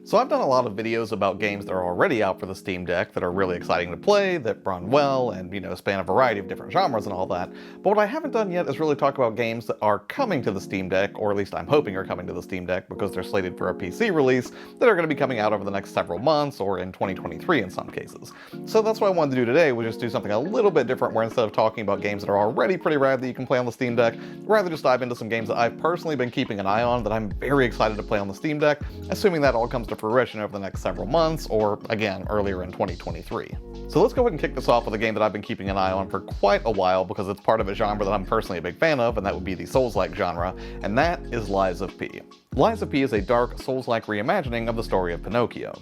So I've done a lot of videos about games that are already out for the Steam Deck that are really exciting to play, that run well, and span a variety of different genres and all that. But what I haven't done yet is really talk about games that are coming to the Steam Deck, or at least I'm hoping are coming to the Steam Deck because they're slated for a PC release, that are going to be coming out over the next several months, or in 2023 in some cases. So that's what I wanted to do today, was just do something a little bit different, where instead of talking about games that are already pretty rad that you can play on the Steam Deck, rather just dive into some games that I've personally been keeping an eye on that I'm very excited to play on the Steam Deck, assuming that all comes to fruition over the next several months, or again, earlier in 2023. So let's go ahead and kick this off with a game that I've been keeping an eye on for quite a while because it's part of a genre that I'm personally a big fan of, and that would be the Souls-like genre, and that is Lies of P. Lies of P is a dark, Souls-like reimagining of the story of Pinocchio.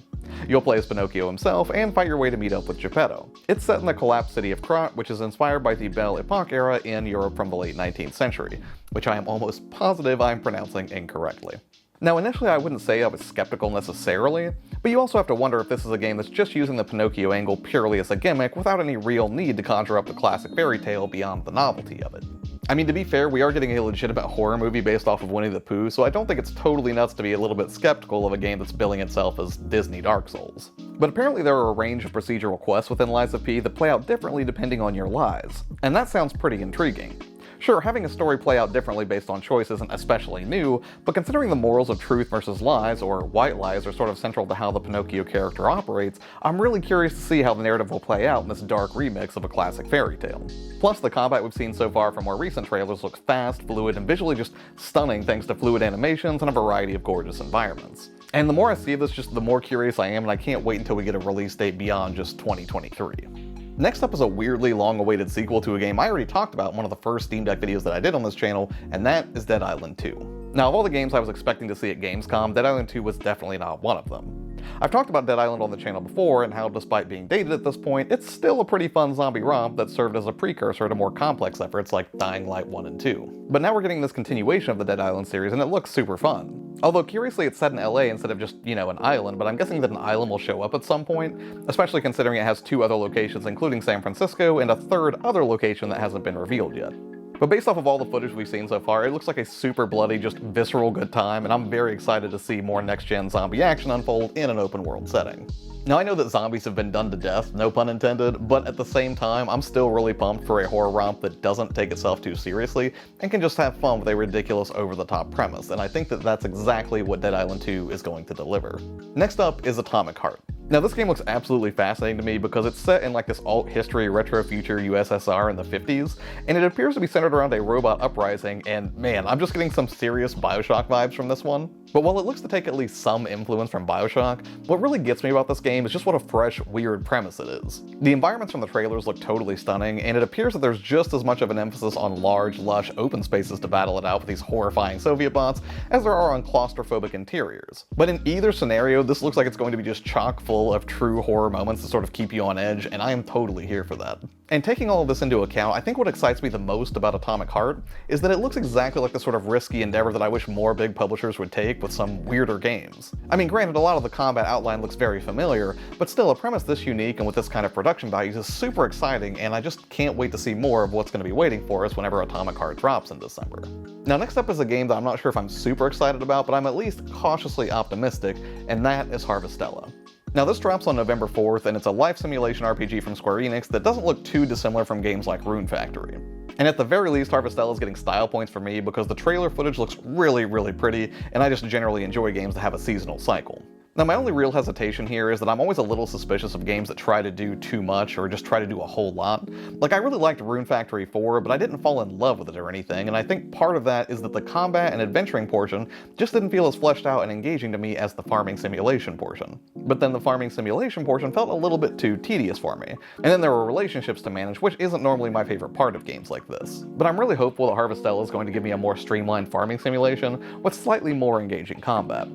You'll play as Pinocchio himself and fight your way to meet up with Geppetto. It's set in the collapsed city of Krat, which is inspired by the Belle Epoque era in Europe from the late 19th century, which I am almost positive I'm pronouncing incorrectly. Now, initially I wouldn't say I was skeptical necessarily, but you also have to wonder if this is a game that's just using the Pinocchio angle purely as a gimmick without any real need to conjure up the classic fairy tale beyond the novelty of it. I mean, to be fair, we are getting a legitimate horror movie based off of Winnie the Pooh, so I don't think it's totally nuts to be a little bit skeptical of a game that's billing itself as Disney Dark Souls. But apparently there are a range of procedural quests within Lies of P that play out differently depending on your lies, and that sounds pretty intriguing. Sure, having a story play out differently based on choice isn't especially new, but considering the morals of truth versus lies, or white lies, are sort of central to how the Pinocchio character operates, I'm really curious to see how the narrative will play out in this dark remix of a classic fairy tale. Plus, the combat we've seen so far from more recent trailers looks fast, fluid, and visually just stunning thanks to fluid animations and a variety of gorgeous environments. And the more I see of this, just the more curious I am, and I can't wait until we get a release date beyond just 2023. Next up is a weirdly long-awaited sequel to a game I already talked about in one of the first Steam Deck videos that I did on this channel, and that is Dead Island 2. Now, of all the games I was expecting to see at Gamescom, Dead Island 2 was definitely not one of them. I've talked about Dead Island on the channel before, and how despite being dated at this point, it's still a pretty fun zombie romp that served as a precursor to more complex efforts like Dying Light 1 and 2. But now we're getting this continuation of the Dead Island series, and it looks super fun. Although curiously it's set in LA instead of just, an island, but I'm guessing that an island will show up at some point, especially considering it has two other locations including San Francisco and a third other location that hasn't been revealed yet. But based off of all the footage we've seen so far, it looks like a super bloody, just visceral good time, and I'm very excited to see more next-gen zombie action unfold in an open-world setting. Now, I know that zombies have been done to death, no pun intended, but at the same time, I'm still really pumped for a horror romp that doesn't take itself too seriously and can just have fun with a ridiculous, over-the-top premise, and I think that that's exactly what Dead Island 2 is going to deliver. Next up is Atomic Heart. Now, this game looks absolutely fascinating to me because it's set in like this alt-history retro-future U.S.S.R. in the 50s, and it appears to be centered around a robot uprising, and man, I'm just getting some serious BioShock vibes from this one. But while it looks to take at least some influence from BioShock, what really gets me about this game is just what a fresh, weird premise it is. The environments from the trailers look totally stunning, and it appears that there's just as much of an emphasis on large, lush, open spaces to battle it out with these horrifying Soviet bots as there are on claustrophobic interiors. But in either scenario, this looks like it's going to be just chock full of true horror moments to sort of keep you on edge, and I am totally here for that. And taking all of this into account, I think what excites me the most about Atomic Heart is that it looks exactly like the sort of risky endeavor that I wish more big publishers would take with some weirder games. I mean, granted, a lot of the combat outline looks very familiar, but still, a premise this unique and with this kind of production values is super exciting, and I just can't wait to see more of what's going to be waiting for us whenever Atomic Heart drops in December. Now, next up is a game that I'm not sure if I'm super excited about, but I'm at least cautiously optimistic, and that is Harvestella. Now, this drops on November 4th, and it's a life simulation RPG from Square Enix that doesn't look too dissimilar from games like Rune Factory. And at the very least, Harvestella is getting style points for me because the trailer footage looks really, really pretty, and I just generally enjoy games that have a seasonal cycle. Now, my only real hesitation here is that I'm always a little suspicious of games that try to do too much or just try to do a whole lot. Like, I really liked Rune Factory 4, but I didn't fall in love with it or anything, and I think part of that is that the combat and adventuring portion just didn't feel as fleshed out and engaging to me as the farming simulation portion. But then the farming simulation portion felt a little bit too tedious for me. And then there were relationships to manage, which isn't normally my favorite part of games like this. But I'm really hopeful that Harvestella is going to give me a more streamlined farming simulation with slightly more engaging combat.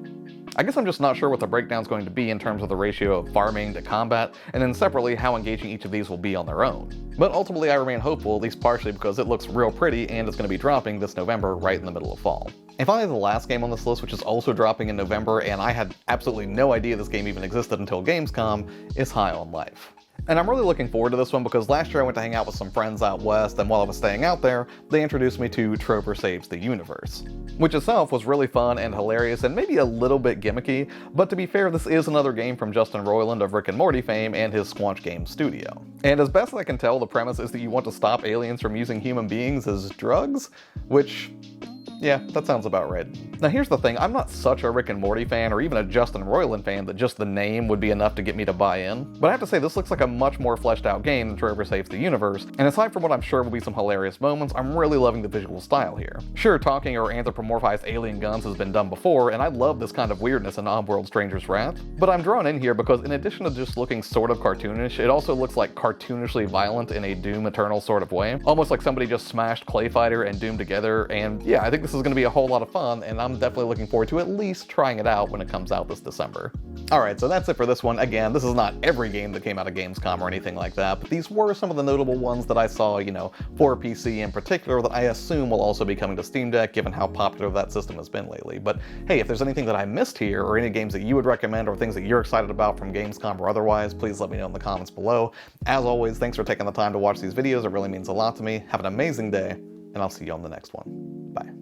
I guess I'm just not sure what the breakdown's going to be in terms of the ratio of farming to combat, and then separately how engaging each of these will be on their own. But ultimately I remain hopeful, at least partially because it looks real pretty and it's going to be dropping this November right in the middle of fall. And finally, the last game on this list, which is also dropping in November, and I had absolutely no idea this game even existed until Gamescom, is High on Life. And I'm really looking forward to this one because last year I went to hang out with some friends out west, and while I was staying out there, they introduced me to Trover Saves the Universe, which itself was really fun and hilarious and maybe a little bit gimmicky, but to be fair, this is another game from Justin Roiland of Rick and Morty fame and his Squanch Games studio. And as best as I can tell, the premise is that you want to stop aliens from using human beings as drugs, which... yeah, that sounds about right. Now here's the thing, I'm not such a Rick and Morty fan or even a Justin Roiland fan that just the name would be enough to get me to buy in, but I have to say this looks like a much more fleshed out game than Trover Saves the Universe, and aside from what I'm sure will be some hilarious moments, I'm really loving the visual style here. Sure, talking or anthropomorphized alien guns has been done before, and I love this kind of weirdness in Oddworld Stranger's Wrath, but I'm drawn in here because in addition to just looking sort of cartoonish, it also looks like cartoonishly violent in a Doom Eternal sort of way, almost like somebody just smashed Clay Fighter and Doom together, and yeah, I think this is going to be a whole lot of fun, and I'm definitely looking forward to at least trying it out when it comes out this December. Alright, so that's it for this one. Again, this is not every game that came out of Gamescom or anything like that, but these were some of the notable ones that I saw, you know, for PC in particular that I assume will also be coming to Steam Deck given how popular that system has been lately. But hey, if there's anything that I missed here or any games that you would recommend or things that you're excited about from Gamescom or otherwise, please let me know in the comments below. As always, thanks for taking the time to watch these videos. It really means a lot to me. Have an amazing day, and I'll see you on the next one. Bye.